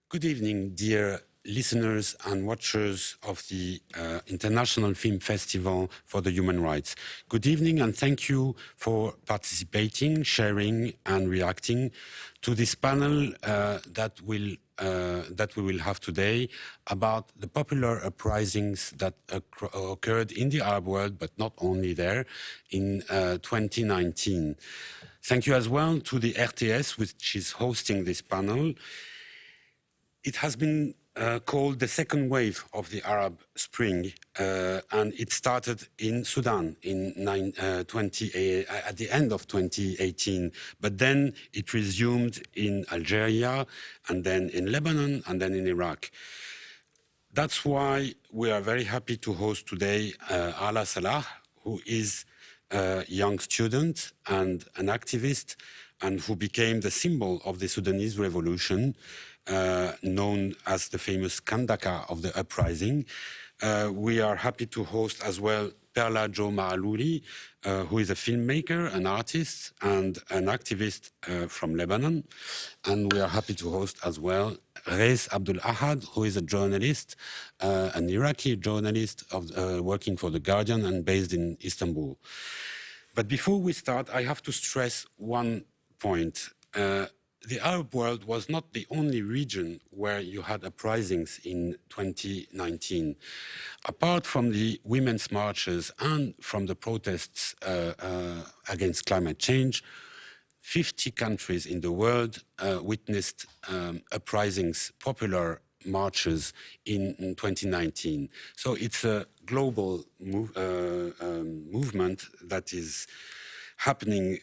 Good evening, dear listeners and watchers of the International Film Festival for the Human Rights. Good evening and thank you for participating, sharing and reacting to this panel that we will have today about the popular uprisings that occurred in the Arab world, but not only there, in 2019. Thank you as well to the RTS, which is hosting this panel. It has been called the second wave of the Arab Spring, and it started in Sudan at the end of 2018, but then it resumed in Algeria, and then in Lebanon, and then in Iraq. That's why we are very happy to host today Alaa Salah, who is a young student and an activist, and who became the symbol of the Sudanese revolution, known as the famous Kandaka of the uprising. We are happy to host as well Perla Maalouly, who is a filmmaker, an artist, and an activist from Lebanon. And we are happy to host as well Ghaith Abdulahad, who is a journalist, an Iraqi journalist working for The Guardian and based in Istanbul. But before we start, I have to stress one point. The Arab world was not the only region where you had uprisings in 2019. Apart from the women's marches and from the protests against climate change, 50 countries in the world witnessed uprisings, popular marches in 2019. So it's a global movement that is happening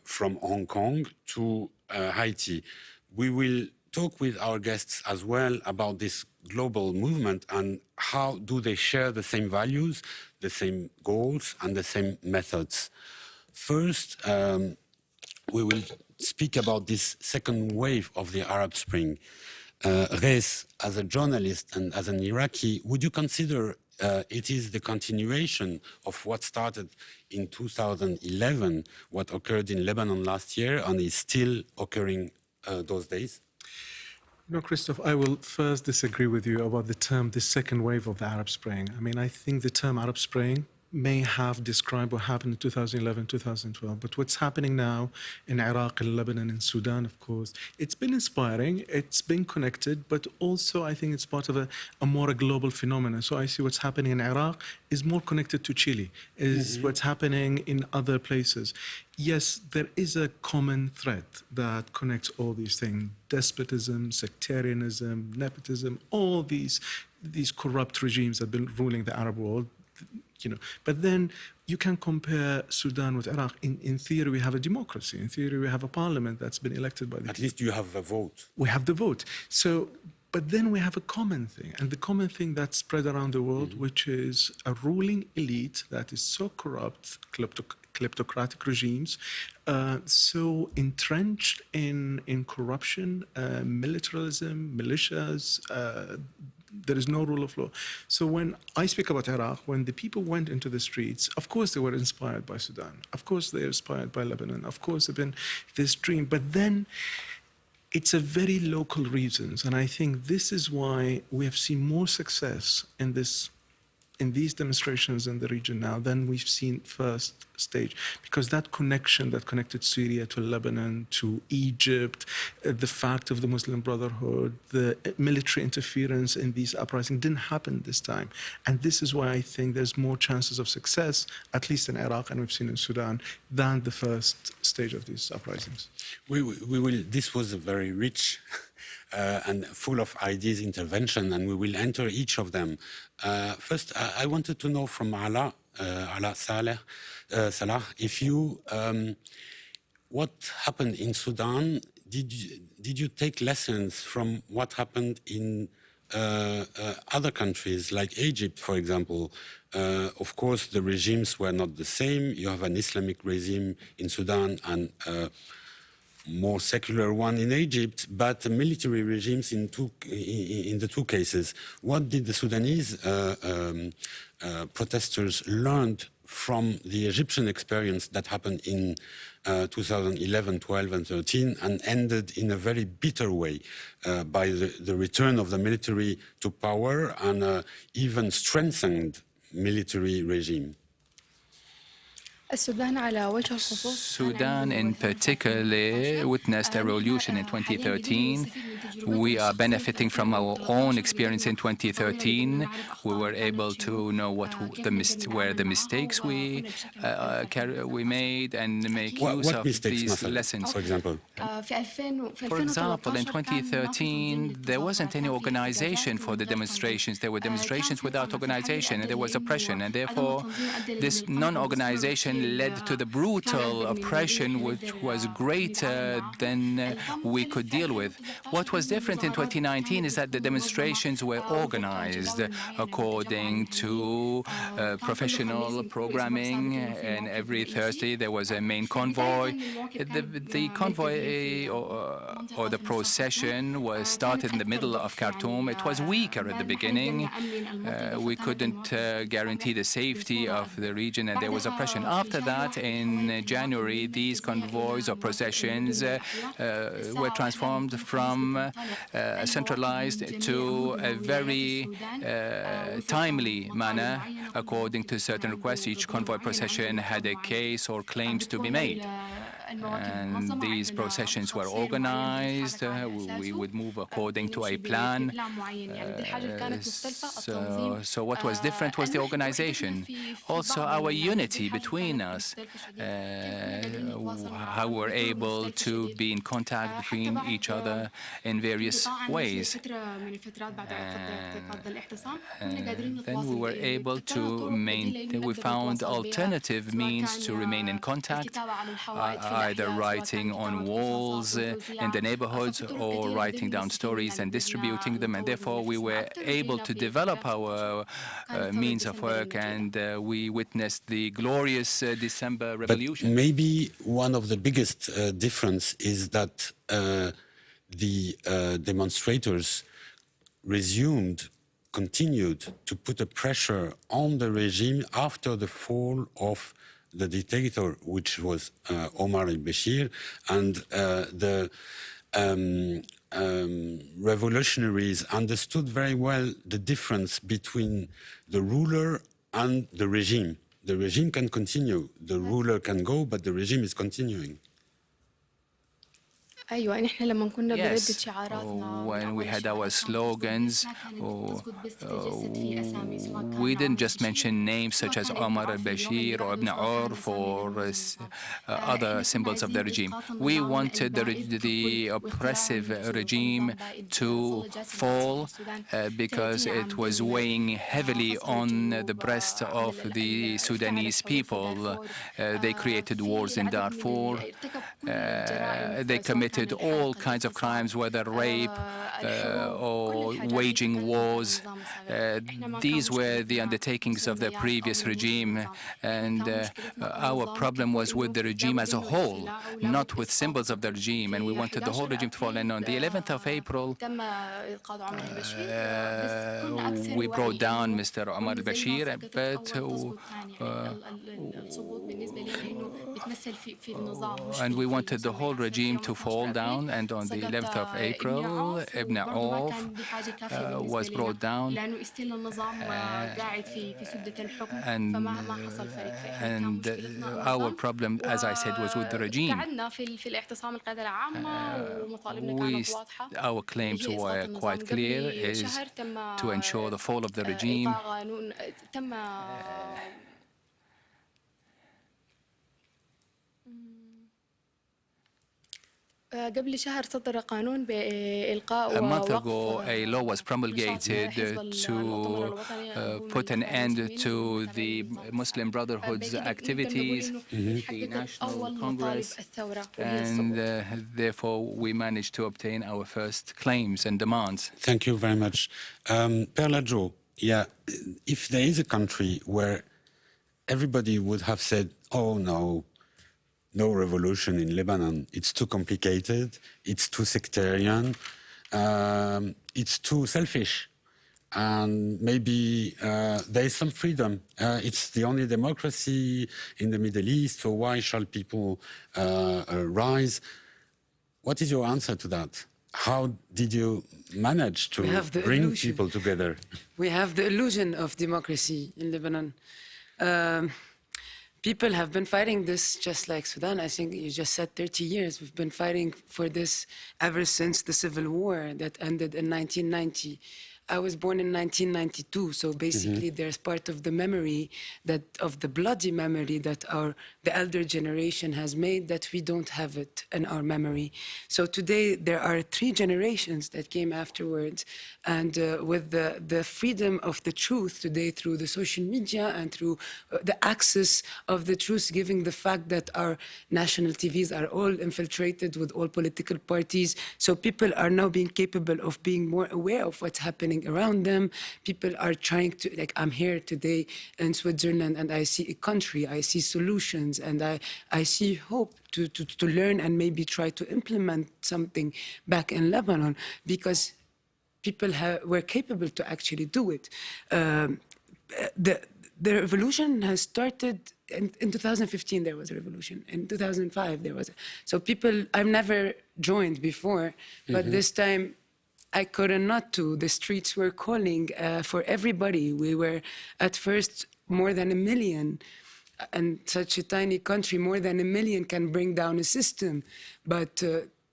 from Hong Kong to Haiti. We will talk with our guests as well about this global movement and how do they share the same values, the same goals, and the same methods. First, we will speak about this second wave of the Arab Spring. Ghaith, as a journalist and as an Iraqi, would you consider it is the continuation of what started in 2011, what occurred in Lebanon last year, and is still occurring those days? No, Christophe, I will first disagree with you about the term, the second wave of the Arab Spring. I mean, I think the term Arab Spring may have described what happened in 2011, 2012. But what's happening now in Iraq, in Lebanon, in Sudan, of course, it's been inspiring, it's been connected, but also I think it's part of a more global phenomenon. So I see what's happening in Iraq is more connected to Chile, is what's happening in other places. Yes, there is a common thread that connects all these things: despotism, sectarianism, nepotism, all these corrupt regimes that have been ruling the Arab world. But then you can compare Sudan with Iraq. In theory, we have a democracy. In theory, we have a parliament that's been elected by the people. At least you have a vote. We have the vote. So, but then we have a common thing, and the common thing that's spread around the world, which is a ruling elite that is so corrupt, kleptocratic regimes, so entrenched in corruption, militarism, militias. There is no rule of law. So when I speak about Iraq, when the people went into the streets, of course they were inspired by Sudan. Of course they are inspired by Lebanon. Of course they've been this dream. But then it's a very local reasons. And I think this is why we have seen more success in these demonstrations in the region now than we've seen first stage, because that connection that connected Syria to Lebanon to Egypt, the fact of the Muslim Brotherhood, the military interference in these uprisings didn't happen this time. And this is why I think there's more chances of success, at least in Iraq and we've seen in Sudan, than the first stage of these uprisings. We will. This was a very rich and full of ideas intervention, and we will enter each of them. First, I wanted to know from Alaa Salah, if you, what happened in Sudan? Did you take lessons from what happened in other countries like Egypt, for example? Of course, the regimes were not the same. You have an Islamic regime in Sudan and more secular one in Egypt, but military regimes in the two cases. What did the Sudanese protesters learn from the Egyptian experience that happened in 2011, 12, and 13, and ended in a very bitter way by the return of the military to power and even strengthened military regime. Sudan in particular witnessed a revolution in 2013. We are benefiting from our own experience in 2013. We were able to know what were the mistakes we made and make use of these lessons. For example? For example, in 2013, there wasn't any organization for the demonstrations. There were demonstrations without organization, and there was oppression, and therefore this non-organization led to the brutal oppression which was greater than we could deal with. What was different in 2019 is that the demonstrations were organized according to professional programming, and every Thursday there was a main convoy. The convoy or the procession was started in the middle of Khartoum. It was weaker at the beginning. We couldn't guarantee the safety of the region, and there was oppression. After that, in January, these convoys or processions were transformed from centralized to a very timely manner. According to certain requests, each convoy procession had a case or claims to be made. And these processions were organized. We would move according to a plan. So what was different was the organization. Also, our unity between us, how we were able to be in contact between each other in various ways. And then we were able to we found alternative means to remain in contact, either writing on walls in the neighborhoods or writing down stories and distributing them. And therefore, we were able to develop our means of work, and we witnessed the glorious December Revolution. But maybe one of the biggest difference is that the demonstrators continued to put a pressure on the regime after the fall of the dictator, which was Omar al-Bashir, and the revolutionaries understood very well the difference between the ruler and the regime. The regime can continue, the ruler can go, but the regime is continuing. Yes, when we had our slogans, we didn't just mention names such as Omar al-Bashir or Ibn Urf or other symbols of the regime. We wanted the oppressive regime to fall because it was weighing heavily on the breast of the Sudanese people. They created wars in Darfur. They committed all kinds of crimes, whether rape or waging wars. These were the undertakings of the previous regime, and our problem was with the regime as a whole, not with symbols of the regime, and we wanted the whole regime to fall. And on the 11th of April, we brought down Mr. Omar al-Bashir, and we wanted the whole regime to fall down. And on the 11th of April, Ibn Auf was brought down, and our problem, as I said, was with the regime. Our claims were quite clear, is to ensure the fall of the regime. A month ago, a law was promulgated to put an end to the Muslim Brotherhood's activities, the National Congress, and therefore we managed to obtain our first claims and demands. Thank you very much. Perla Jo, yeah, if there is a country where everybody would have said, oh no, no revolution in Lebanon. It's too complicated. It's too sectarian. It's too selfish. and maybe there is some freedom. It's the only democracy in the Middle East, so why shall people rise? What is your answer to that? How did you manage to bring people together? We have the illusion of democracy in Lebanon. People have been fighting this just like Sudan. I think you just said 30 years. We've been fighting for this ever since the civil war that ended in 1990. I was born in 1992, so basically there's part of the memory of the bloody memory that the elder generation has made that we don't have it in our memory. So today there are 3 generations that came afterwards, and with the freedom of the truth today through the social media and through the access of the truth, giving the fact that our national TVs are all infiltrated with all political parties, so people are now being capable of being more aware of what's happening around them. People are trying to, like, I'm here today in Switzerland and I see a country, I see solutions, and I see hope to learn and maybe try to implement something back in Lebanon, because people were capable to actually do it. The revolution has started in 2015. There was a revolution. In 2005 there was so people, I've never joined before, but this time I couldn't not to. The streets were calling for everybody. We were at first more than 1 million. And such a tiny country, more than 1 million can bring down a system. But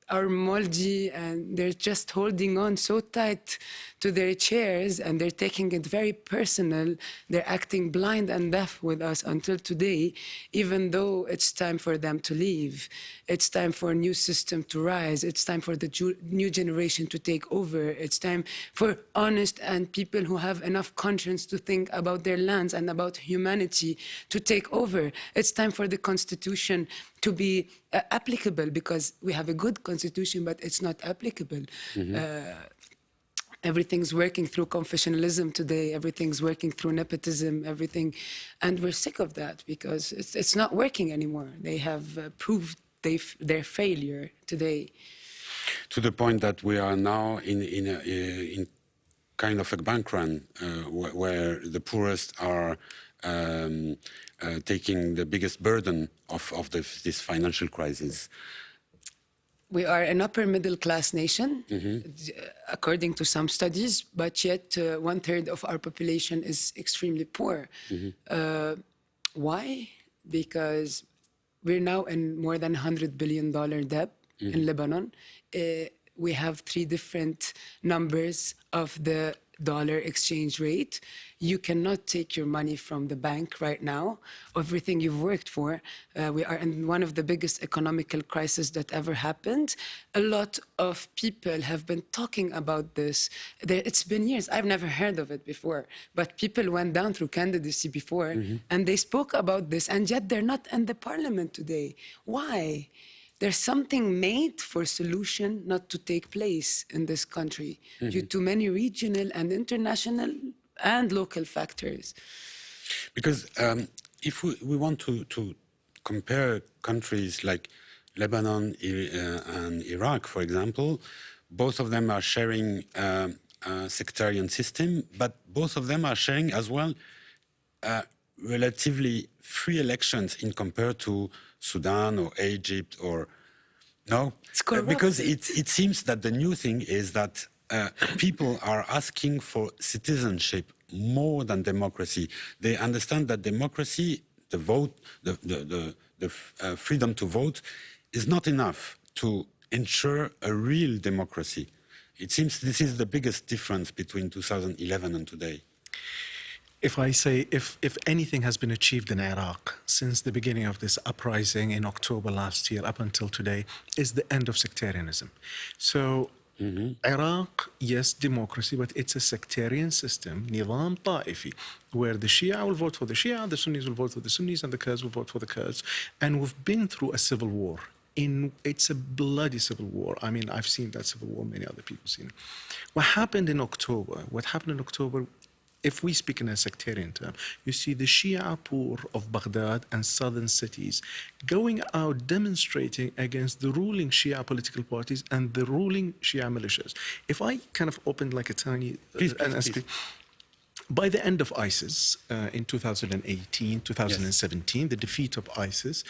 our Molde, and they're just holding on so tight to their chairs, and they're taking it very personal. They're acting blind and deaf with us until today, even though it's time for them to leave. It's time for a new system to rise. It's time for the new generation to take over. It's time for honest and people who have enough conscience to think about their lands and about humanity to take over. It's time for the constitution to be applicable, because we have a good constitution, but it's not applicable. Everything's working through confessionalism today. Everything's working through nepotism, everything. And we're sick of that because it's not working anymore. They have proved their failure today. To the point that we are now in kind of a bank run where the poorest are taking the biggest burden of this financial crisis. We are an upper middle class nation, according to some studies, but yet 1/3 of our population is extremely poor. Why? Because we're now in more than $100 billion debt in Lebanon. We have 3 different numbers of the dollar exchange rate. You cannot take your money from the bank right now, everything you've worked for. We are in one of the biggest economical crises that ever happened. A lot of people have been talking about this. It's been years. I've never heard of it before, but people went down through candidacy before and they spoke about this, and yet they're not in the parliament today. Why? There's something made for solution not to take place in this country due to many regional and international and local factors. Because if we want to compare countries like Lebanon and Iraq, for example, both of them are sharing a sectarian system, but both of them are sharing as well relatively free elections in compared to Sudan or Egypt or no, because it seems that the new thing is that people are asking for citizenship more than democracy. They understand that democracy, the vote, the freedom to vote, is not enough to ensure a real democracy. It seems this is the biggest difference between 2011 and today. If I say, if anything has been achieved in Iraq since the beginning of this uprising in October last year up until today, is the end of sectarianism. So Iraq, yes, democracy, but it's a sectarian system, نظام طائفي, where the Shia will vote for the Shia, the Sunnis will vote for the Sunnis, and the Kurds will vote for the Kurds. And we've been through a civil war. It's a bloody civil war. I mean, I've seen that civil war, many other people seen it. What happened in October if we speak in a sectarian term, you see the Shia poor of Baghdad and southern cities going out demonstrating against the ruling Shia political parties and the ruling Shia militias. If I kind of opened like a tiny... Please. By the end of ISIS in 2018, 2017, yes. the defeat of ISIS,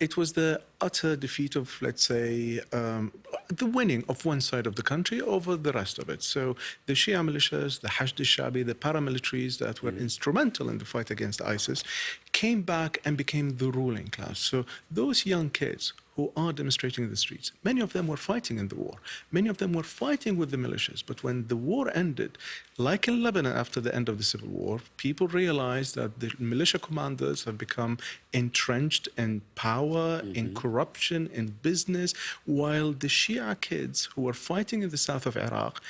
it was the utter defeat of, let's say, the winning of one side of the country over the rest of it. So the Shia militias, the Hashd al-Shabi, the paramilitaries that were instrumental in the fight against ISIS came back and became the ruling class. So those young kids who are demonstrating in the streets, many of them were fighting in the war. Many of them were fighting with the militias. But when the war ended, like in Lebanon after the end of the civil war, people realized that the militia commanders have become entrenched in power, in corruption, in business, while the Shia kids who were fighting in the south of Iraq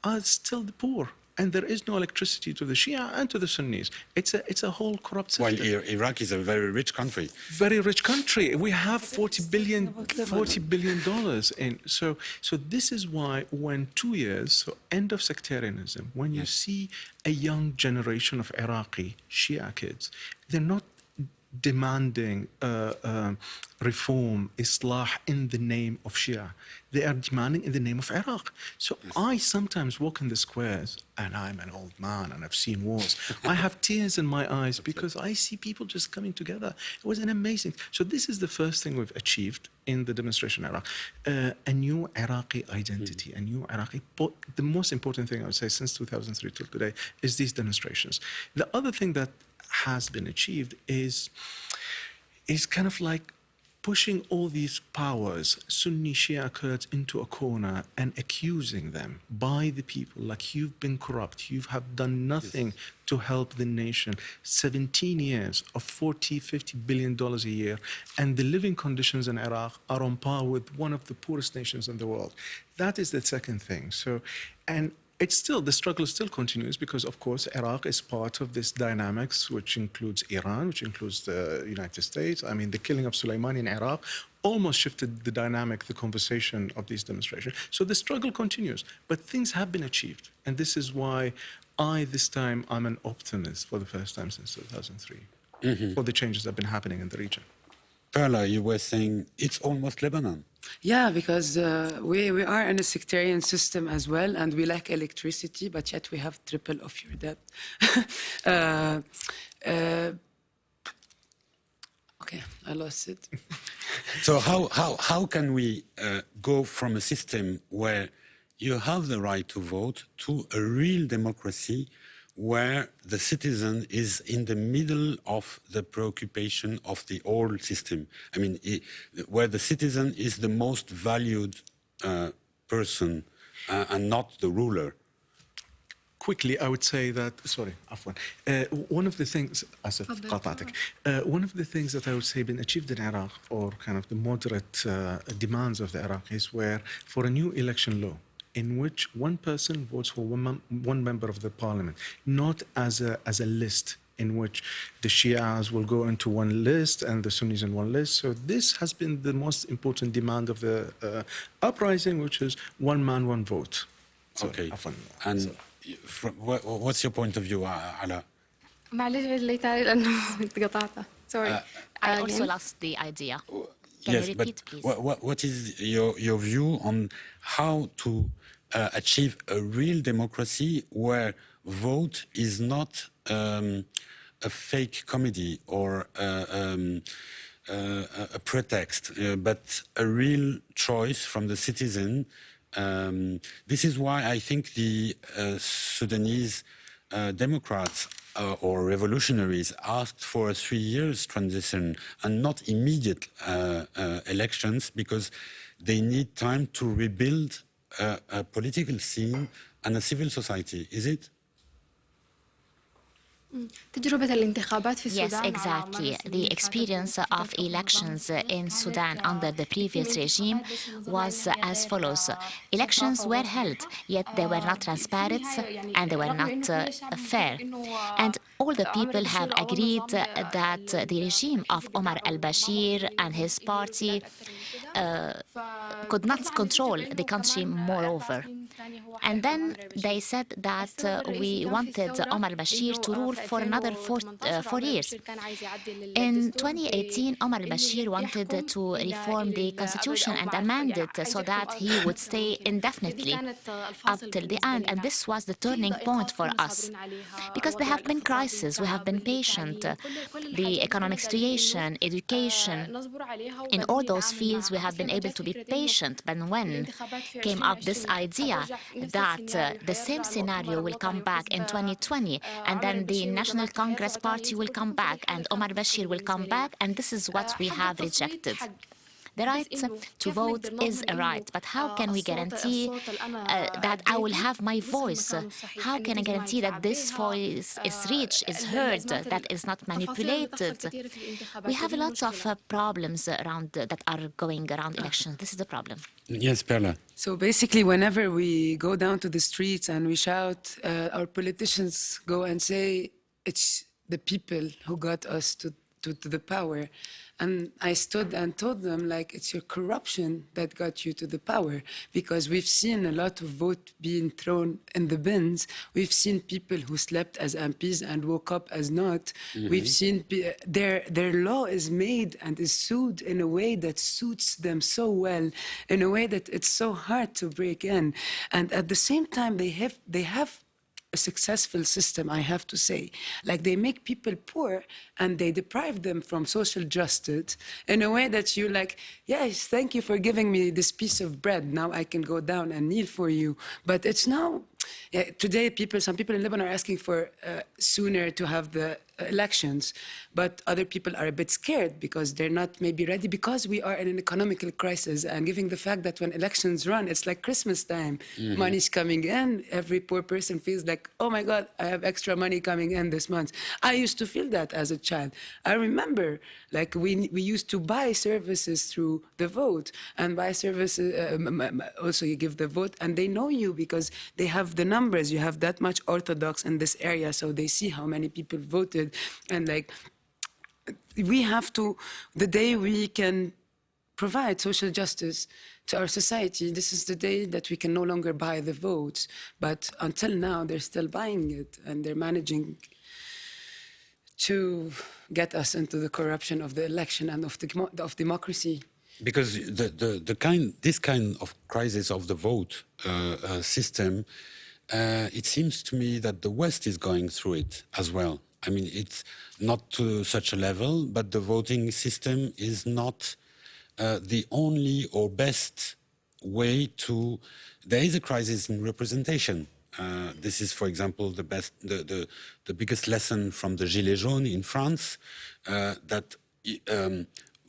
are still the poor. And there is no electricity to the Shia and to the Sunnis. It's a whole corrupt system. While Iraq is a very rich country. Very rich country. We have $40 billion in. So this is why when 2 years, so end of sectarianism, when you see a young generation of Iraqi Shia kids, they're not demanding reform, Islah in the name of Shia. They are demanding in the name of Iraq. So I sometimes walk in the squares, and I'm an old man and I've seen wars. I have tears in my eyes because I see people just coming together. It was an amazing... So this is the first thing we've achieved in the demonstration in Iraq. A new Iraqi identity, a new Iraqi... The most important thing I would say since 2003 till today is these demonstrations. The other thing that has been achieved is kind of like pushing all these powers, Sunni, Shia, Kurds, into a corner and accusing them by the people, like you've been corrupt, you have done nothing to help the nation. 17 years of $40-50 billion a year, and the living conditions in Iraq are on par with one of the poorest nations in the world. That is the second thing. So, and it's still, the struggle still continues because, of course, Iraq is part of this dynamics, which includes Iran, which includes the United States. I mean, the killing of Soleimani in Iraq almost shifted the dynamic, the conversation of these demonstrations. So the struggle continues, but things have been achieved. And this is why this time, I'm an optimist for the first time since 2003 for the changes that have been happening in the region. Perla, you were saying it's almost Lebanon. Yeah, because we are in a sectarian system as well, and we lack electricity, but yet we have triple of your debt. Okay, I lost it. So how can we go from a system where you have the right to vote to a real democracy where the citizen is in the middle of the preoccupation of the old system? I mean, where the citizen is the most valued person and not the ruler. Quickly, I would say that, sorry, Afwan. One of the things, one of the things that I would say been achieved in Iraq, or kind of the moderate demands of the Iraqis, were for a new election law, in which one person votes for one member of the parliament, not as a list in which the Shias will go into one list and the Sunnis in one list. So this has been the most important demand of the uprising, which is one man, one vote. Okay. And what's your point of view, Alaa? Sorry. I also lost the idea. Can yes, you repeat, please? What is your view on how to achieve a real democracy where vote is not a fake comedy or a pretext, but a real choice from the citizen? This is why I think the Sudanese Democrats or revolutionaries asked for a 3 years transition and not immediate elections, because they need time to rebuild a political scene and a civil society. Is it? Yes, exactly. The experience of elections in Sudan under the previous regime was as follows. Elections were held, yet they were not transparent and they were not fair. And all the people have agreed that the regime of Omar al-Bashir and his party could not control the country moreover. And then they said that we wanted Omar al-Bashir to rule for another 4 years. In 2018, Omar al-Bashir wanted to reform the constitution and amend it so that he would stay indefinitely up till the end. And this was the turning point for us. Because there have been crises, we have been patient. The economic situation, education, in all those fields, we have been able to be patient. But when came up this idea that the same scenario will come back in 2020, and then the National Congress Party will come back, and Omar Bashir will come back, and this is what we have rejected. The right to vote is a right, but how can we guarantee that I will have my voice? How can I guarantee that this voice is reached, is heard, that is not manipulated? We have a lot of problems around that are going around elections. This is the problem. Yes, Perla. So basically, whenever we go down to the streets and we shout, our politicians go and say, it's the people who got us to the power. And I stood and told them, like, it's your corruption that got you to the power, because we've seen a lot of vote being thrown in the bins. We've seen people who slept as MPs and woke up as not. We've seen their law is made and is sued in a way that suits them so well, in a way that it's so hard to break in. And at the same time, they have a successful system, I have to say. Like, they make people poor and they deprive them from social justice in a way that you're like, yes, thank you for giving me this piece of bread. Now I can go down and kneel for you. But it's now, today some people in Lebanon are asking for sooner to have the elections, but other people are a bit scared because they're not maybe ready, because we are in an economical crisis, and given the fact that when elections run, it's like Christmas time. Money's coming in, every poor person feels like, oh my God, I have extra money coming in this month. I used to feel that as a child. I remember, like, we used to buy services through the vote, and buy services, also you give the vote, and they know you because they have the numbers. You have that much Orthodox in this area, so they see how many people voted. And like, we have to, the day we can provide social justice to our society, this is the day that we can no longer buy the votes. But until now, they're still buying it, and they're managing to get us into the corruption of the election and of democracy. Because this kind of crisis of the vote system, it seems to me that the West is going through it as well. I mean, it's not to such a level, but the voting system is not the only or best way to. There is a crisis in representation. This is, for example, the biggest lesson from the Gilets jaunes in France, that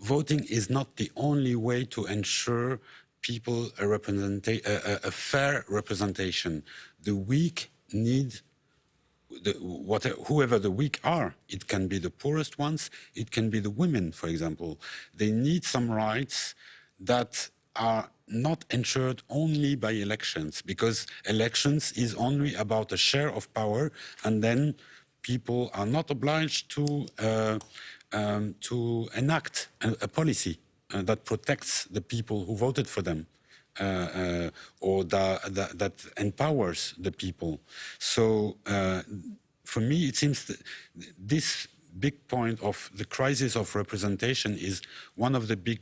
voting is not the only way to ensure people a fair representation. The weak need. Whoever the weak are, it can be the poorest ones, it can be the women, for example. They need some rights that are not ensured only by elections, because elections is only about a share of power, and then people are not obliged to enact a policy that protects the people who voted for them. Or that empowers the people. So for me, it seems that this big point of the crisis of representation is one of the big,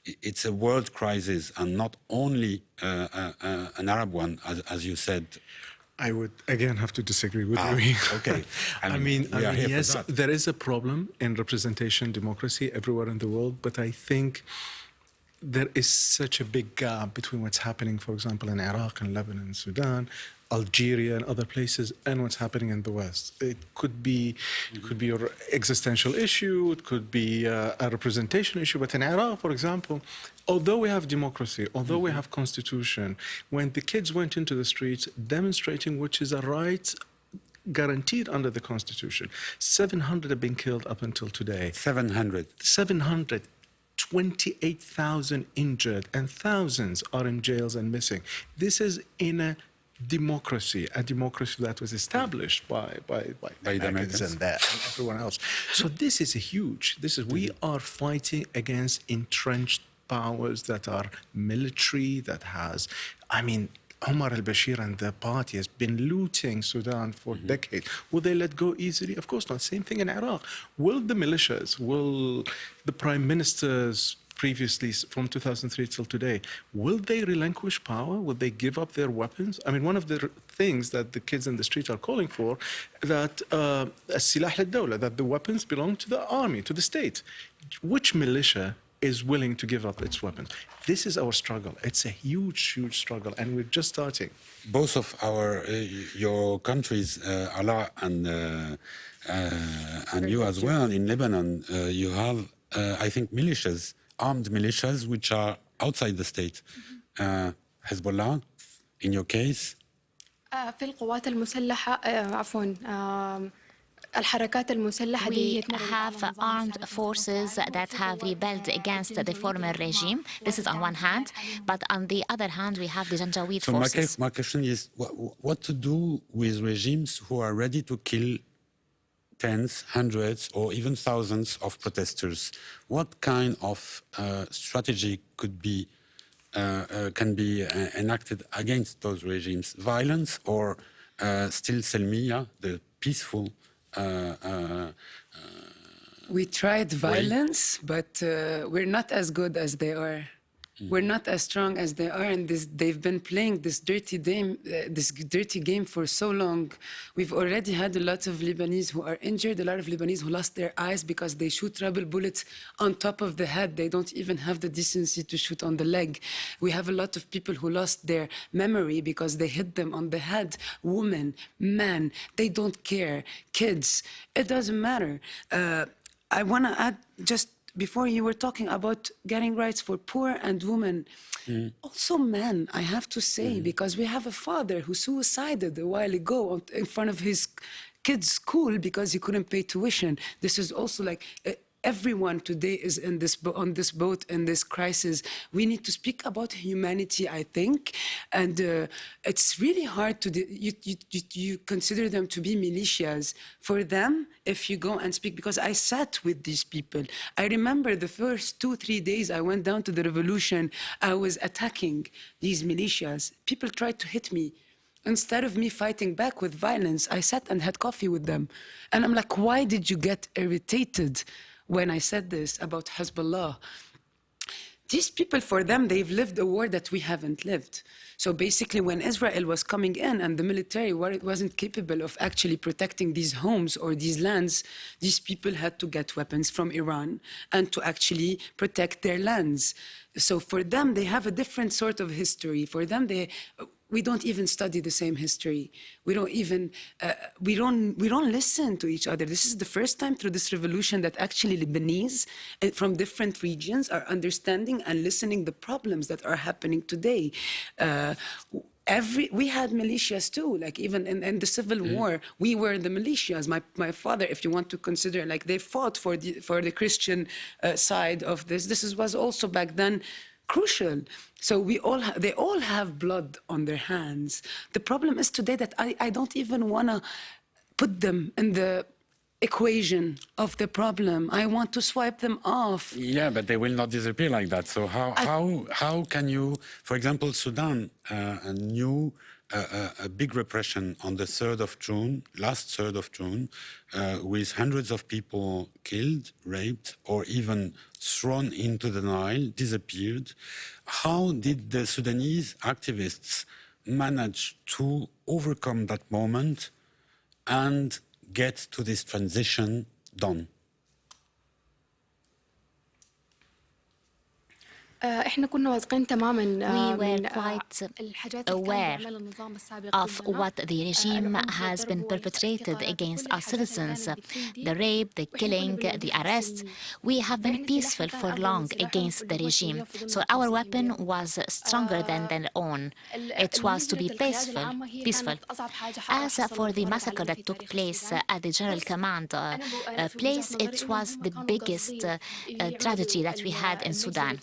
it's a world crisis and not only an Arab one, as you said. I would, again, have to disagree with you. Okay. I mean, yes, there is a problem in representation democracy everywhere in the world, but I think there is such a big gap between what's happening, for example, in Iraq and Lebanon, Sudan, Algeria and other places, and what's happening in the West. It could be an existential issue, it could be a representation issue, but in Iraq, for example, although we have democracy, although we have constitution, when the kids went into the streets demonstrating which is a right guaranteed under the constitution, 700 have been killed up until today. 700. 28,000 injured, and thousands are in jails and missing. This is in a democracy that was established by the Americans and everyone else. So this is huge. We are fighting against entrenched powers that are military, that has, I mean, Omar al-Bashir and the party has been looting Sudan for decades. Will they let go easily? Of course not. Same thing in Iraq. Will the militias, will the prime ministers previously from 2003 till today, will they relinquish power? Will they give up their weapons? I mean, one of the things that the kids in the street are calling for, that as-silah al-dawla, that the weapons belong to the army, to the state. Which militia is willing to give up its weapons? This is our struggle. It's a huge, huge struggle, and we're just starting. Both of your countries, Alaa and you as well, in Lebanon, you have, I think, militias, armed militias, which are outside the state. Hezbollah, in your case? في القوات المسلحة عفواً الحركات المسلحة We have armed forces that have rebelled against the former regime. This is on one hand, but on the other hand, we have the Janjaweed forces. My question is, what to do with regimes who are ready to kill tens, hundreds, or even thousands of protesters? What kind of strategy can be enacted against those regimes? Violence or still Selmiya, the peaceful? We tried violence, but we're not as good as they are. We're not as strong as they are, and they've been playing this dirty game for so long. We've already had a lot of Lebanese who are injured, a lot of Lebanese who lost their eyes because they shoot rubber bullets on top of the head. They don't even have the decency to shoot on the leg. We have a lot of people who lost their memory because they hit them on the head. Women, men, they don't care. Kids, it doesn't matter. I want to add just before you were talking about getting rights for poor and women, also men, I have to say, because we have a father who suicided a while ago in front of his kids' school because he couldn't pay tuition. This is also like everyone today is on this boat in this crisis. We need to speak about humanity, I think, and it's really hard to you consider them to be militias. For them, if you go and speak, because I sat with these people. I remember the first 2-3 days I went down to the revolution, I was attacking these militias. People tried to hit me. Instead of me fighting back with violence, I sat and had coffee with them. And I'm like, why did you get irritated when I said this about Hezbollah? These people, for them, they've lived a war that we haven't lived. So basically, when Israel was coming in and the military wasn't capable of actually protecting these homes or these lands, these people had to get weapons from Iran and to actually protect their lands. So for them, they have a different sort of history. For them, we don't even study the same history. We don't even, we don't listen to each other. This is the first time through this revolution that actually Lebanese from different regions are understanding and listening the problems that are happening today. We had militias too, like even in the civil war, we were the militias. My father, if you want to consider, like they fought for the Christian side of this. This was also back then crucial. So they all have blood on their hands. The problem is today that I don't even want to put them in the equation of the problem. I want to swipe them off. Yeah, but they will not disappear like that. So how can you, for example, Sudan knew a big repression on the 3rd of June, last 3rd of June, with hundreds of people killed, raped, or even thrown into the Nile, disappeared. How did the Sudanese activists manage to overcome that moment and get to this transition done? احنا كنا واثقين تماما We were quite aware of what the regime has been perpetrated against our citizens, the rape, the killing, the arrests. We have been peaceful for long against the regime, so our weapon was stronger than their own. It was to be peaceful. As for the massacre that took place at the General Command place, it was the biggest tragedy that we had in Sudan.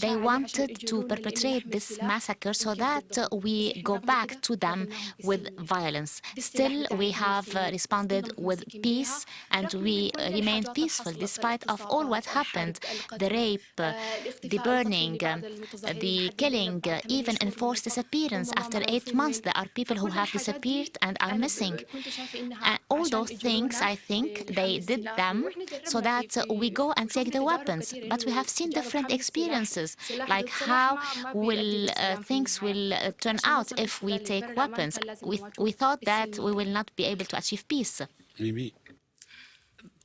They wanted to perpetrate this massacre so that we go back to them with violence. Still, we have responded with peace, and we remained peaceful despite of all what happened, the rape, the burning, the killing, even enforced disappearance. After 8 months, there are people who have disappeared and are missing. All those things, I think, they did them so that we go and take the weapons. But we have seen different experiences, like how will things will turn out if we take weapons. We thought that we will not be able to achieve peace. Maybe.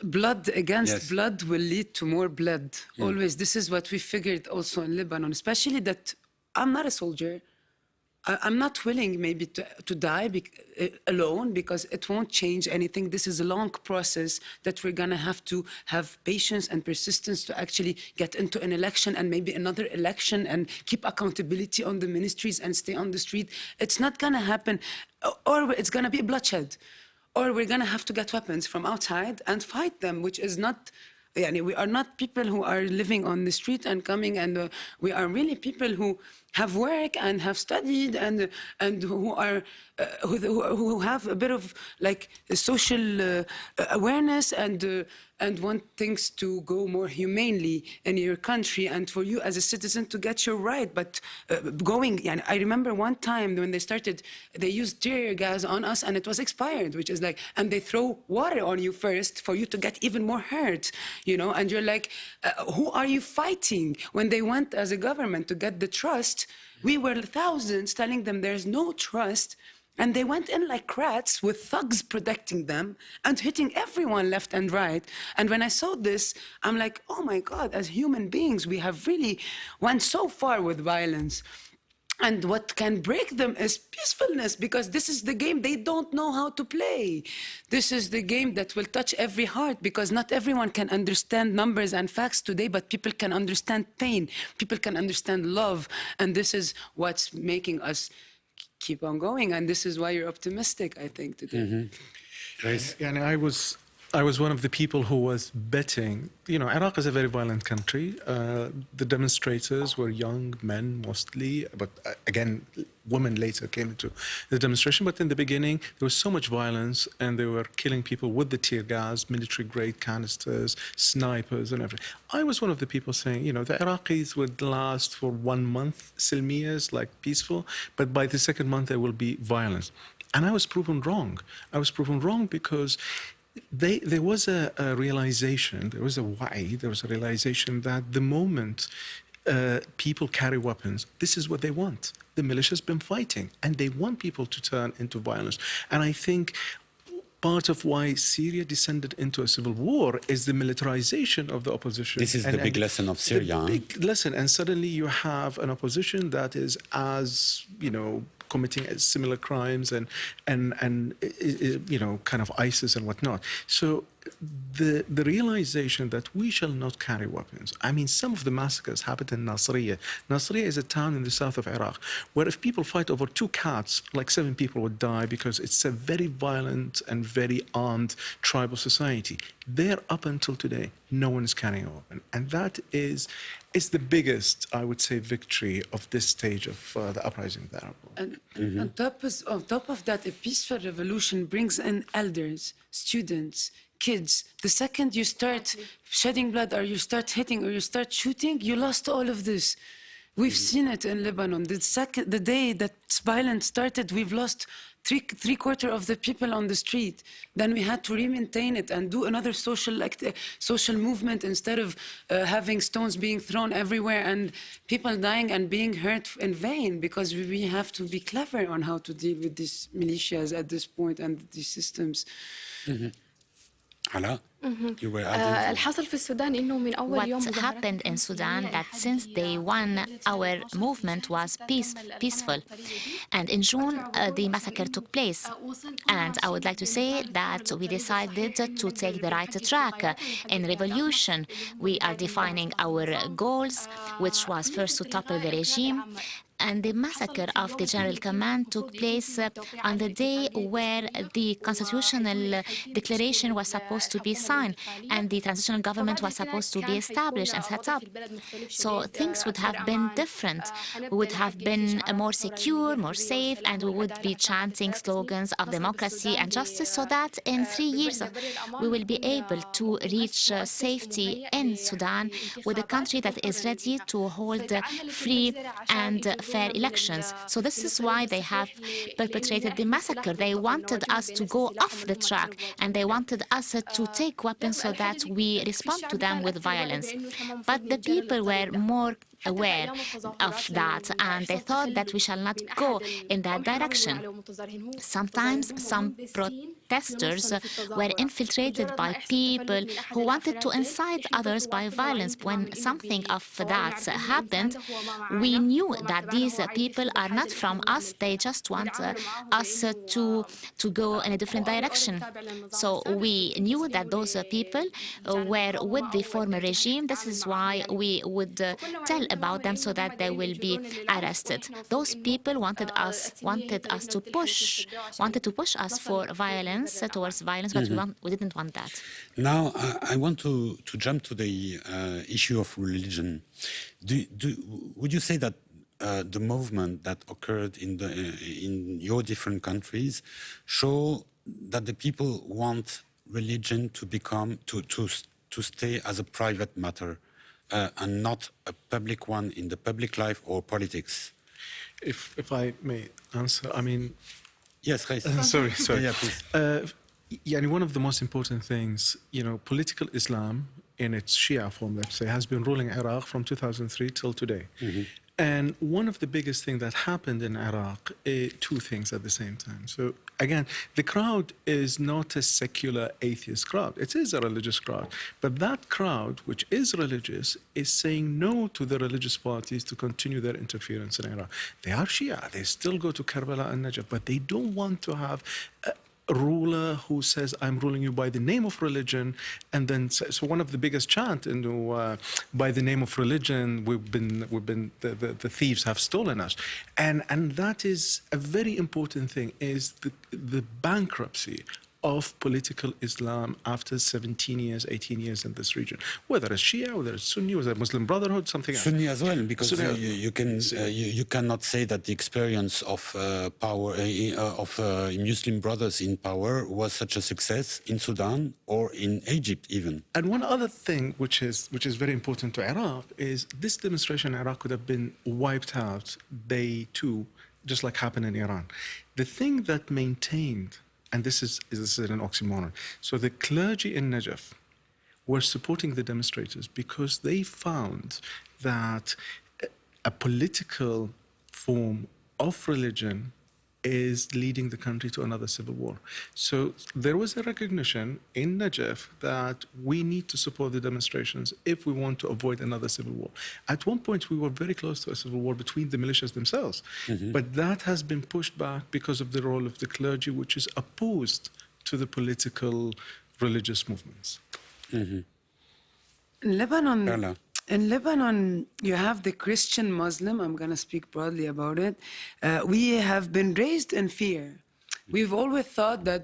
Blood against blood will lead to more blood. Always. This is what we figured also in Lebanon, especially that I'm not a soldier. I'm not willing maybe to die alone because it won't change anything. This is a long process that we're going to have patience and persistence to actually get into an election and maybe another election and keep accountability on the ministries and stay on the street. It's not going to happen, or it's going to be bloodshed, or we're going to have to get weapons from outside and fight them, which is not... we are not people who are living on the street and coming, and we are really people who have work and have studied and who are who have a bit of like social awareness and want things to go more humanely in your country and for you as a citizen to get your right. But I remember one time when they used tear gas on us and it was expired, which is like, and they throw water on you first for you to get even more hurt, and you're like, who are you fighting? When they went as a government to get the trust, we were thousands telling them there's no trust. And they went in like rats with thugs protecting them and hitting everyone left and right. And when I saw this, I'm like, oh my God, as human beings, we have really went so far with violence. And what can break them is peacefulness, because this is the game they don't know how to play. This is the game that will touch every heart, because not everyone can understand numbers and facts today, but people can understand pain. People can understand love. And this is what's making us keep on going. And this is why you're optimistic, I think, today. Mm-hmm. I was one of the people who was betting. Iraq is a very violent country. The demonstrators were young men mostly, but again, women later came into the demonstration. But in the beginning, there was so much violence, and they were killing people with the tear gas, military-grade canisters, snipers, and everything. I was one of the people saying, the Iraqis would last for 1 month, silmiyas, like peaceful, but by the second month, there will be violence. And I was proven wrong. I was proven wrong because there was a realization, there was a realization that the moment people carry weapons, this is what they want. The militia's been fighting, and they want people to turn into violence. And I think part of why Syria descended into a civil war is the militarization of the opposition. This is the big lesson of Syria. The big lesson, and suddenly you have an opposition that is as, committing similar crimes and kind of ISIS and whatnot. So the realization that we shall not carry weapons. I mean, some of the massacres happened in Nasiriyah. Nasiriyah is a town in the south of Iraq where if people fight over 2 cats, like 7 people would die because it's a very violent and very armed tribal society. There, up until today, no one is carrying a weapon. And that is the biggest, I would say, victory of this stage of the uprising of the Arab world. And on top of that, a peaceful revolution brings in elders, students, kids. The second you start shedding blood, or you start hitting, or you start shooting, you lost all of this. We've seen it in Lebanon. The day that violence started, we've lost three-quarters of the people on the street. Then we had to re-maintain it and do another social movement instead of having stones being thrown everywhere and people dying and being hurt in vain, because we have to be clever on how to deal with these militias at this point and these systems. Alaa, you were adding What happened in Sudan, that since day one, our movement was peaceful. And in June, the massacre took place. And I would like to say that we decided to take the right track. In revolution, we are defining our goals, which was first to topple the regime. And the massacre of the General Command took place on the day where the constitutional declaration was supposed to be sign, and the transitional government was supposed to be established and set up. So things would have been different. We would have been more secure, more safe, and we would be chanting slogans of democracy and justice, so that in 3 years we will be able to reach safety in Sudan with a country that is ready to hold free and fair elections. So this is why they have perpetrated the massacre. They wanted us to go off the track, and they wanted us to take weapons so that we respond to them with violence. But the people were more aware of that, and they thought that we shall not go in that direction. Sometimes some protesters were infiltrated by people who wanted to incite others by violence. When something of that happened, we knew that these people are not from us. They just want us to go in a different direction. So we knew that those people were with the former regime. This is why we would tell about them so that they will be arrested. Those people wanted to push us for violence, towards violence, but we didn't want that. Now, I want to jump to the issue of religion. Would you say that the movement that occurred in your different countries show that the people want religion to stay as a private matter and not a public one in the public life or politics? If I may answer, I mean... Yes, Ghaith. Sorry. Yeah, please. One of the most important things, political Islam in its Shia form, let's say, has been ruling Iraq from 2003 till today. Mm-hmm. And one of the biggest things that happened in Iraq, two things at the same time. So again, the crowd is not a secular atheist crowd. It is a religious crowd. But that crowd, which is religious, is saying no to the religious parties to continue their interference in Iraq. They are Shia. They still go to Karbala and Najaf, but they don't want to have ruler who says, I'm ruling you by the name of religion, and then so one of the biggest chant by the name of religion, the thieves have stolen us, and that is a very important thing, is the bankruptcy of political Islam after 17 years, 18 years in this region, whether it's Shia, whether it's Sunni, whether it's Muslim Brotherhood, something else. Sunni as well, because you cannot say that the experience of power of Muslim brothers in power was such a success in Sudan or in Egypt even. And one other thing which is very important to Iraq is this demonstration in Iraq could have been wiped out day two, just like happened in Iran. The thing that maintained, and this is an oxymoron. So the clergy in Najaf were supporting the demonstrators because they found that a political form of religion is leading the country to another civil war. So there was a recognition in Najaf that we need to support the demonstrations if we want to avoid another civil war. At one point, we were very close to a civil war between the militias themselves, but that has been pushed back because of the role of the clergy, which is opposed to the political religious movements. In Lebanon, Perla. In Lebanon, you have the Christian Muslim, I'm going to speak broadly about it. We have been raised in fear. We've always thought that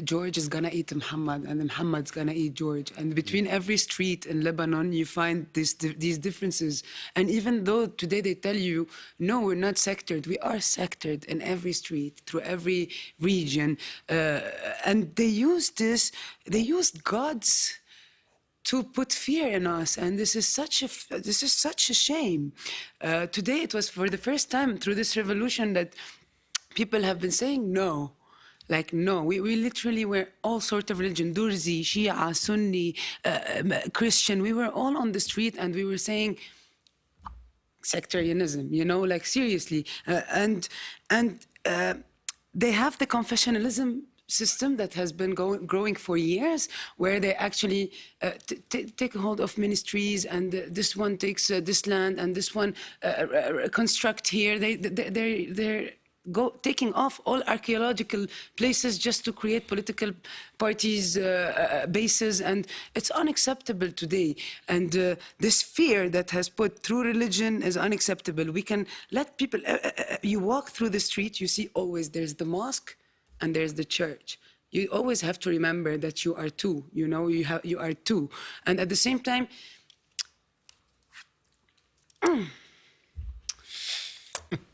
George is going to eat Muhammad and Muhammad's going to eat George. And between every street in Lebanon, you find these differences. And even though today they tell you, no, we're not sectored, we are sectored in every street, through every region. And they used gods to put fear in us, and this is such a shame. Today, it was for the first time through this revolution that people have been saying no. Like, no, we literally were all sorts of religion, Durzi, Shia, Sunni, Christian. We were all on the street and we were saying sectarianism, like seriously. And they have the confessionalism system that has been growing for years, where they actually take hold of ministries, and this one takes this land, and this one construct here. They're taking off all archaeological places just to create political parties, bases, and it's unacceptable today. And this fear that has put through religion is unacceptable. We can let people, you walk through the street, you see always there's the mosque, and there's the church. You always have to remember that you are two, you know, you are two. And at the same time,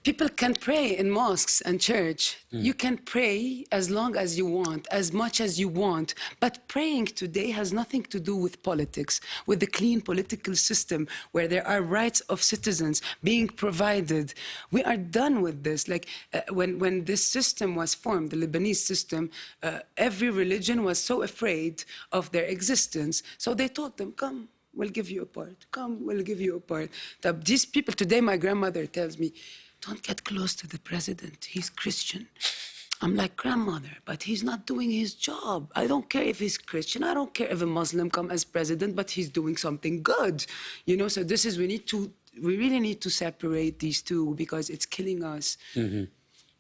people can pray in mosques and church. You can pray as long as you want, as much as you want. But praying today has nothing to do with politics, with the clean political system where there are rights of citizens being provided. We are done with this. Like when this system was formed, the Lebanese system, every religion was so afraid of their existence. So they told them, come, we'll give you a part. Come, we'll give you a part. These people, today my grandmother tells me, don't get close to the president. He's Christian. I'm like, grandmother, but he's not doing his job. I don't care if he's Christian. I don't care if a Muslim come as president, but he's doing something good. You know, so this is, we really need to separate these two because it's killing us. Mm-hmm.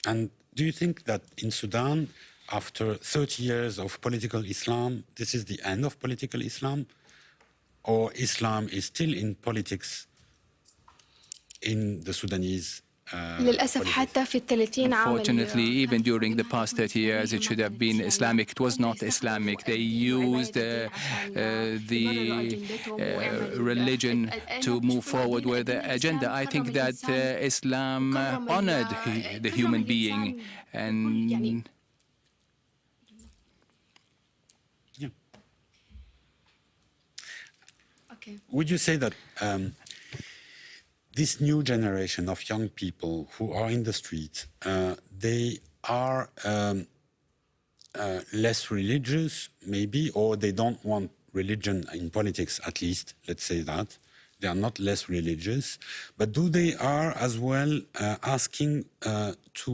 And do you think that in Sudan, after 30 years of political Islam, this is the end of political Islam? Or Islam is still in politics in the Sudanese للأسف حتى في ال30 عام Unfortunately, even during the past 30 years, it should have been Islamic. It was not Islamic. They used the religion to move forward with the agenda. I think that Islam honored the human being and would you say that this new generation of young people who are in the streets, they are less religious, maybe, or they don't want religion in politics, at least, let's say that. They are not less religious, but do they are as well asking to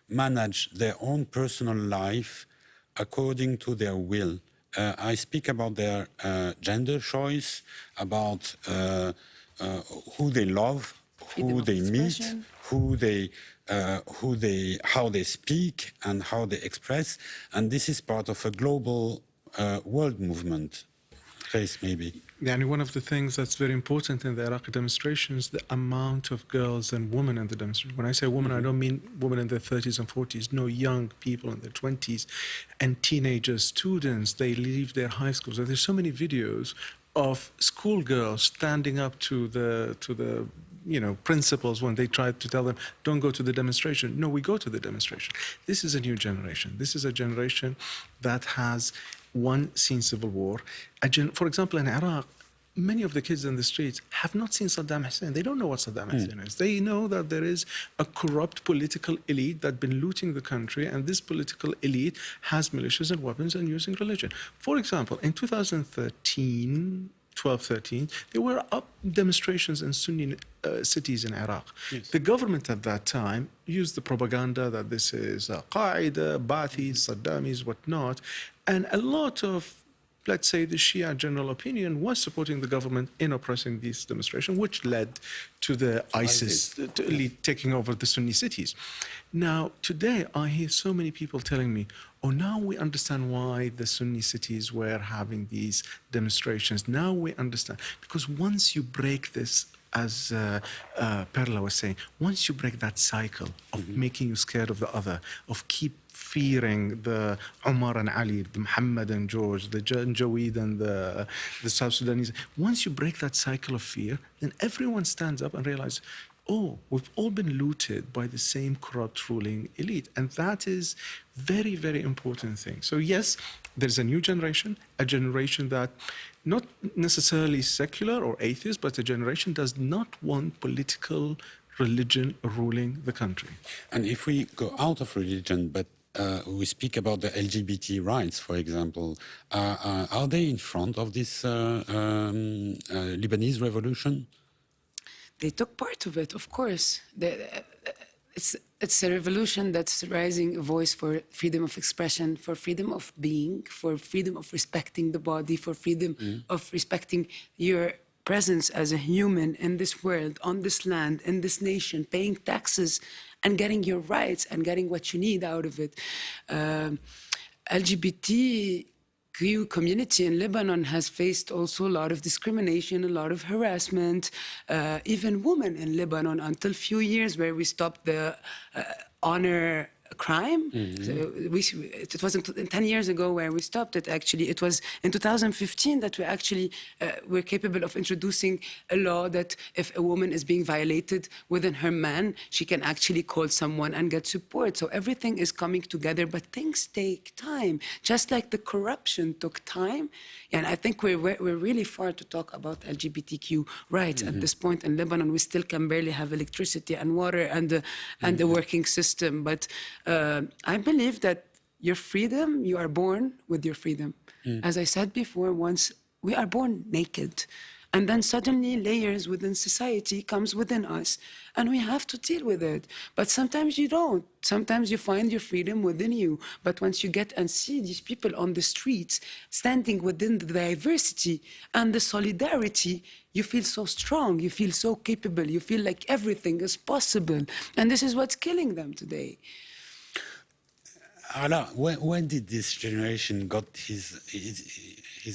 manage their own personal life according to their will? I speak about their gender choice, about who they love, who they meet, how they speak and how they express, and this is part of a global world movement. Ghaith, maybe. Yeah, one of the things that's very important in the Iraqi demonstrations, the amount of girls and women in the demonstration. When I say women, I don't mean women in their 30s and 40s. No, young people in their 20s and teenagers, students. They leave their high schools. There's so many videos of schoolgirls standing up to the principals when they tried to tell them, don't go to the demonstration. No, we go to the demonstration. This is a new generation. This is a generation that has seen civil war. For example, in Iraq, many of the kids in the streets have not seen Saddam Hussein. They don't know what Saddam Hussein is. They know that there is a corrupt political elite that's been looting the country, and this political elite has militias and weapons and using religion. For example, in 2013, there were demonstrations in Sunni cities in Iraq. Yes. The government at that time used the propaganda that this is Qaeda, Ba'athis, Saddamis, whatnot, and a lot of, let's say, the Shia general opinion was supporting the government in oppressing these demonstrations, which led to the ISIS taking over the Sunni cities. Now, today, I hear so many people telling me, oh, now we understand why the Sunni cities were having these demonstrations. Now we understand. Because once you break this, as Perla was saying, once you break that cycle of making you scared of the other, of keep fearing the Omar and Ali, the Muhammad and George, the Janjaweed and the South Sudanese, once you break that cycle of fear, then everyone stands up and realizes, oh, we've all been looted by the same corrupt ruling elite. And that is very, very important thing. So yes, there's a new generation, a generation that not necessarily secular or atheist, but a generation does not want political religion ruling the country. And if we go out of religion, but we speak about the LGBT rights, for example, are they in front of this Lebanese revolution? They took part of it, of course. It's a revolution that's raising a voice for freedom of expression, for freedom of being, for freedom of respecting the body, for freedom of respecting your presence as a human in this world, on this land, in this nation, paying taxes and getting your rights and getting what you need out of it. LGBTQ community in Lebanon has faced also a lot of discrimination, a lot of harassment, even women in Lebanon until few years where we stopped the honor crime. So it wasn't 10 years ago where we stopped it, actually. It was in 2015 that we actually were capable of introducing a law that if a woman is being violated within her man, she can actually call someone and get support. So everything is coming together, but things take time. Just like the corruption took time. And I think we're really far to talk about LGBTQ rights. At this point in Lebanon, we still can barely have electricity and water and a working system. But I believe that your freedom, you are born with your freedom. As I said before, once we are born naked, and then suddenly layers within society comes within us, and we have to deal with it. But sometimes you don't. Sometimes you find your freedom within you. But once you get and see these people on the streets standing within the diversity and the solidarity, you feel so strong, you feel so capable, you feel like everything is possible. And this is what's killing them today. Alaa, when did this generation got his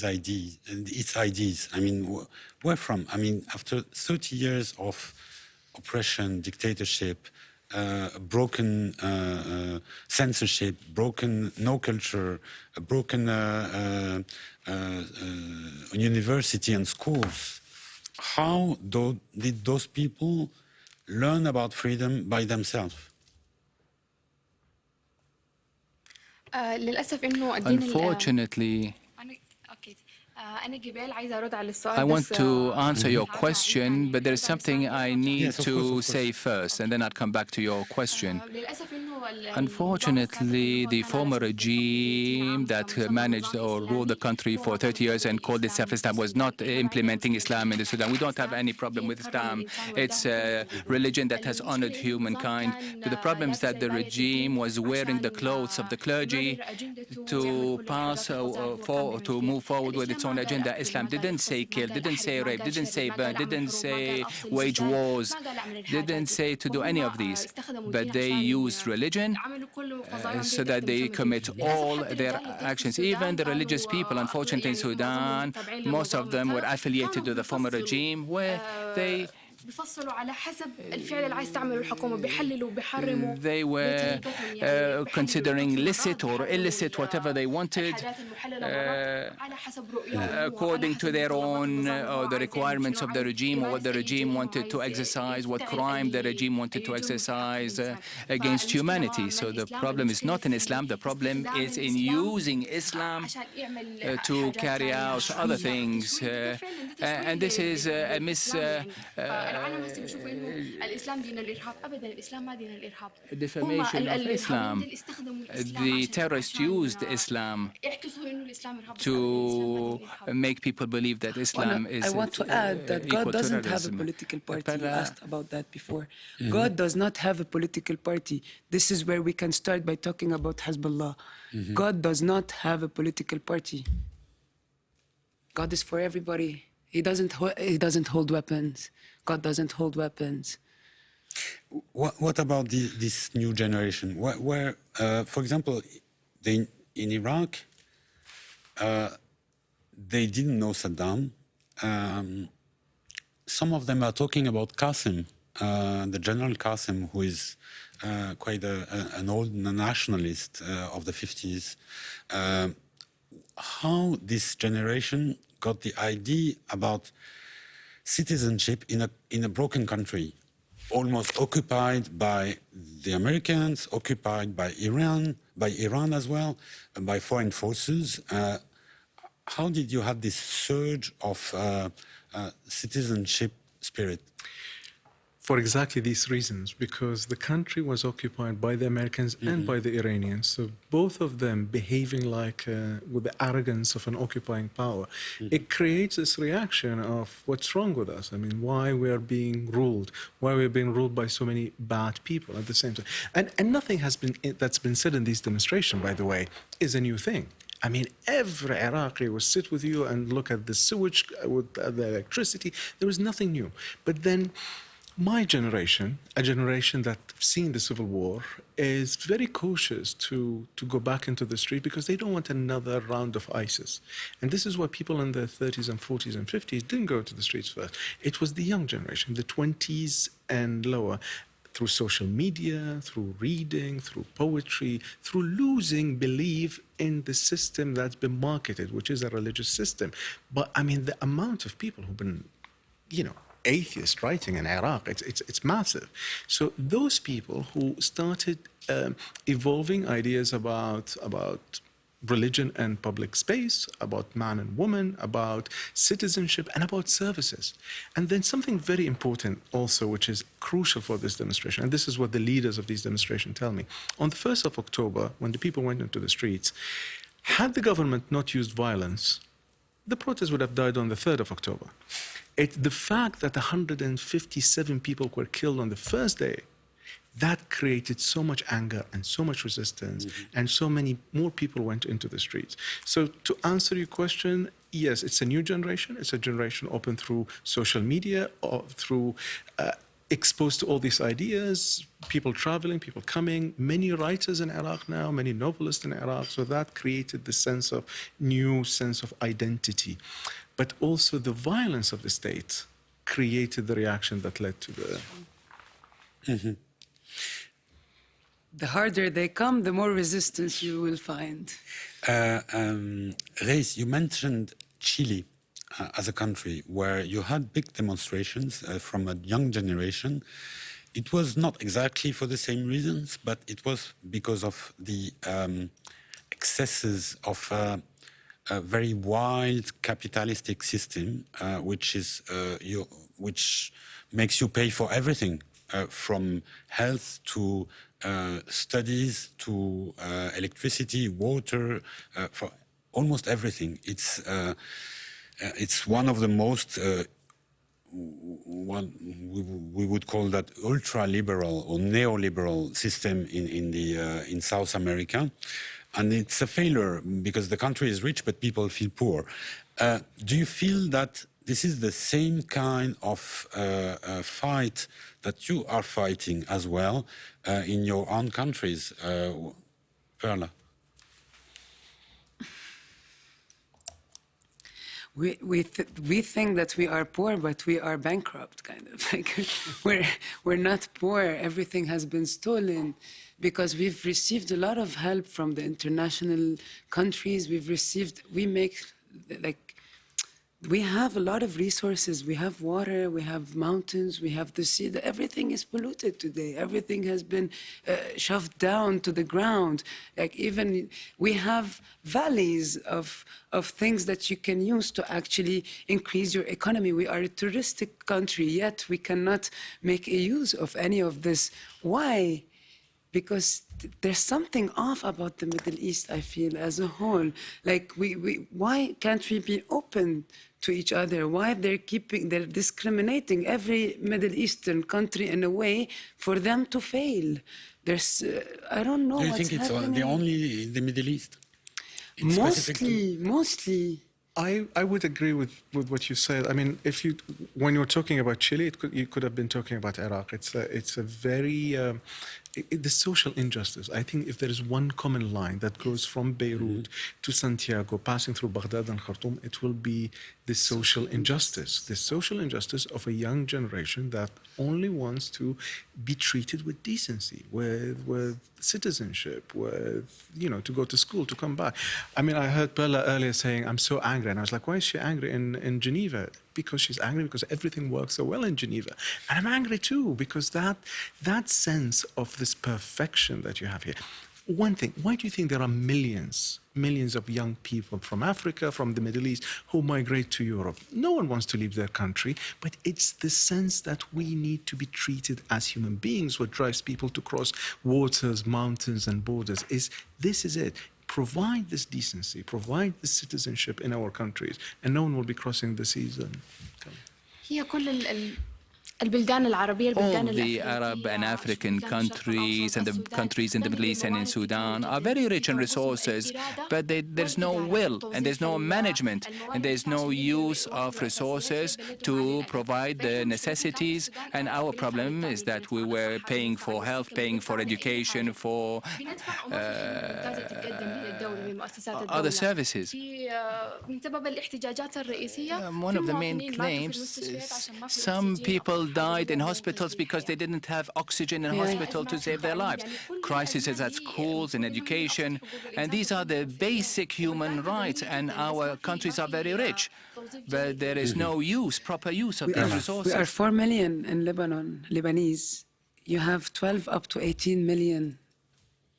ideas and its ideas? I mean, where from? I mean, after 30 years of oppression, dictatorship, broken censorship, broken no culture, broken university and schools, how did those people learn about freedom by themselves? Unfortunately, I want to answer your question, but there's something I need to say first, and then I'll come back to your question. Unfortunately, the former regime that managed or ruled the country for 30 years and called itself Islam was not implementing Islam in the Sudan. We don't have any problem with Islam. It's a religion that has honored humankind. But the problem is that the regime was wearing the clothes of the clergy to pass to move forward with its own agenda. Islam didn't say kill, didn't say rape, didn't say burn, didn't say wage wars, didn't say to do any of these. But they used religion so that they commit all their actions. Even the religious people, unfortunately, in Sudan, most of them were affiliated to the former regime, where they were considering licit or illicit whatever they wanted according to their own or the requirements of the regime, or what the regime wanted to exercise, what crime the regime wanted to exercise against humanity. So the problem is not in Islam, the problem is in using Islam to carry out other things. And this is a defamation of Islam. The terrorists used Islam to make people believe that Islam is. I want to add that God doesn't have a political party. You asked about that before. God does not have a political party. This is where we can start by talking about Hezbollah. God does not have a political party. God is for everybody. He doesn't hold weapons. God doesn't hold weapons. What about this new generation? Where for example, in Iraq, they didn't know Saddam. Some of them are talking about Qasem, the General Qasem, who is quite an old nationalist of the 50s. How this generation got the idea about citizenship in a broken country, almost occupied by the Americans, occupied by Iran as well, and by foreign forces. How did you have this surge of citizenship spirit? For exactly these reasons, because the country was occupied by the Americans and by the Iranians. So both of them behaving like with the arrogance of an occupying power. It creates this reaction of what's wrong with us? I mean, why we are being ruled? Why we're being ruled by so many bad people at the same time? And nothing that's been said in these demonstrations, by the way, is a new thing. I mean, every Iraqi will sit with you and look at the sewage, with the electricity. There was nothing new. But then my generation, a generation that's seen the civil war, is very cautious to go back into the street because they don't want another round of ISIS. And this is why people in their 30s and 40s and 50s didn't go to the streets first. It was the young generation, the 20s and lower. through social media, through reading, through poetry, through losing belief in the system that's been marketed, which is a religious system. But I mean, the amount of people who've been, atheists writing in Iraq, it's massive. So those people who started evolving ideas about religion and public space, about man and woman, about citizenship, and about services. And then something very important also, which is crucial for this demonstration, and this is what the leaders of these demonstrations tell me. On the 1st of October, when the people went into the streets, had the government not used violence, the protest would have died on the 3rd of October. The fact that 157 people were killed on the first day, that created so much anger and so much resistance, and so many more people went into the streets. So to answer your question, yes, it's a new generation. It's a generation open through social media, or through exposed to all these ideas, people traveling, people coming, many writers in Iraq now, many novelists in Iraq. So that created the new sense of identity. But also the violence of the state created the reaction that led to the... The harder they come, the more resistance you will find. Ghaith, you mentioned Chile as a country where you had big demonstrations from a young generation. It was not exactly for the same reasons, but it was because of the excesses of a very wild capitalistic system, which makes you pay for everything. From health to studies to electricity, water, for almost everything. It's one of the most we would call that ultra-liberal or neoliberal system in South America, and it's a failure because the country is rich but people feel poor. Do you feel that this is the same kind of fight that you are fighting as well in your own countries, Perla? We think that we are poor, but we are bankrupt, kind of. Like we're not poor. Everything has been stolen because we've received a lot of help from the international countries. We have a lot of resources. We have water, we have mountains, we have the sea. Everything is polluted today. Everything has been shoved down to the ground. Like even we have valleys of things that you can use to actually increase your economy. We are a touristic country, yet we cannot make a use of any of this. Why? Because there's something off about the Middle East, I feel, as a whole. Like, why can't we be open to each other? Why they're discriminating every Middle Eastern country in a way for them to fail? I don't know what's happening. Do you think it's only in the Middle East? Mostly. I would agree with what you said. I mean, when you're talking about Chile, you could have been talking about Iraq. It's a very the social injustice. I think if there is one common line that goes from Beirut to Santiago, passing through Baghdad and Khartoum, it will be the social injustice of a young generation that only wants to be treated with decency, with citizenship, to go to school, to come back. I mean, I heard Perla earlier saying, I'm so angry. And I was like, why is she angry in Geneva? Because she's angry because everything works so well in Geneva. And I'm angry too, because that sense of this perfection that you have here. One thing, why do you think there are millions of young people from Africa, from the Middle East, who migrate to Europe? No one wants to leave their country, but it's the sense that we need to be treated as human beings what drives people to cross waters, mountains, and borders. This is it. Provide this decency, provide this citizenship in our countries, and no one will be crossing the seas. All the Arab and African countries and the countries in the Middle East and in Sudan are very rich in resources, but there's no will and there's no management and there's no use of resources to provide the necessities. And our problem is that we were paying for health, paying for education, for other services. One of the main claims is some people died in hospitals because they didn't have oxygen in hospital to save their lives. Crises at schools and education, and these are the basic human rights, and our countries are very rich, but there is no proper use of these resources. We are 4 million in Lebanon, Lebanese. You have 12 up to 18 million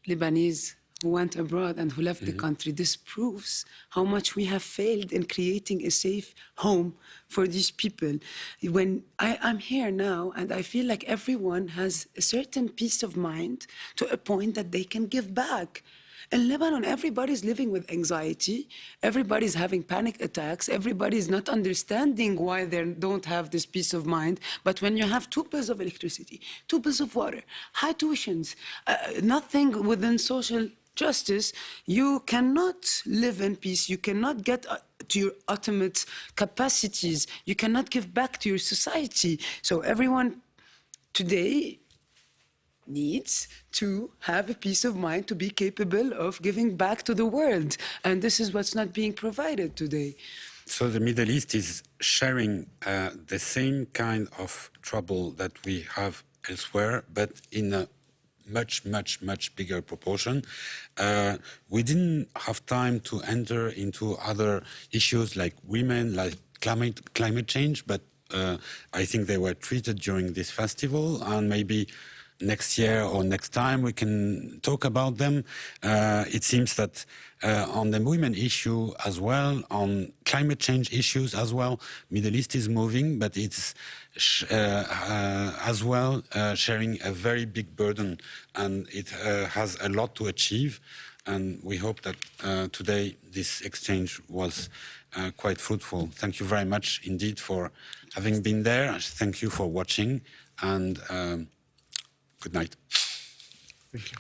Lebanese who went abroad and who left the country. This proves how much we have failed in creating a safe home for these people. When I'm here now, and I feel like everyone has a certain peace of mind to a point that they can give back. In Lebanon, everybody's living with anxiety, everybody's having panic attacks, everybody's not understanding why they don't have this peace of mind. But when you have 2 bills of electricity, 2 bills of water, high tuitions, nothing within social justice, you cannot live in peace, you cannot get to your ultimate capacities, you cannot give back to your society. So everyone today needs to have a peace of mind to be capable of giving back to the world. And this is what's not being provided today. So the Middle East is sharing the same kind of trouble that we have elsewhere, but in a much, much, much bigger proportion. We didn't have time to enter into other issues like women, like climate change, but I think they were treated during this festival, and maybe next year or next time we can talk about them. It seems that on the women issue as well, on climate change issues as well, Middle East is moving, but it's as well sharing a very big burden, and it has a lot to achieve. And we hope that today this exchange was quite fruitful. Thank you very much indeed for having been there. Thank you for watching, and good night. Thank you.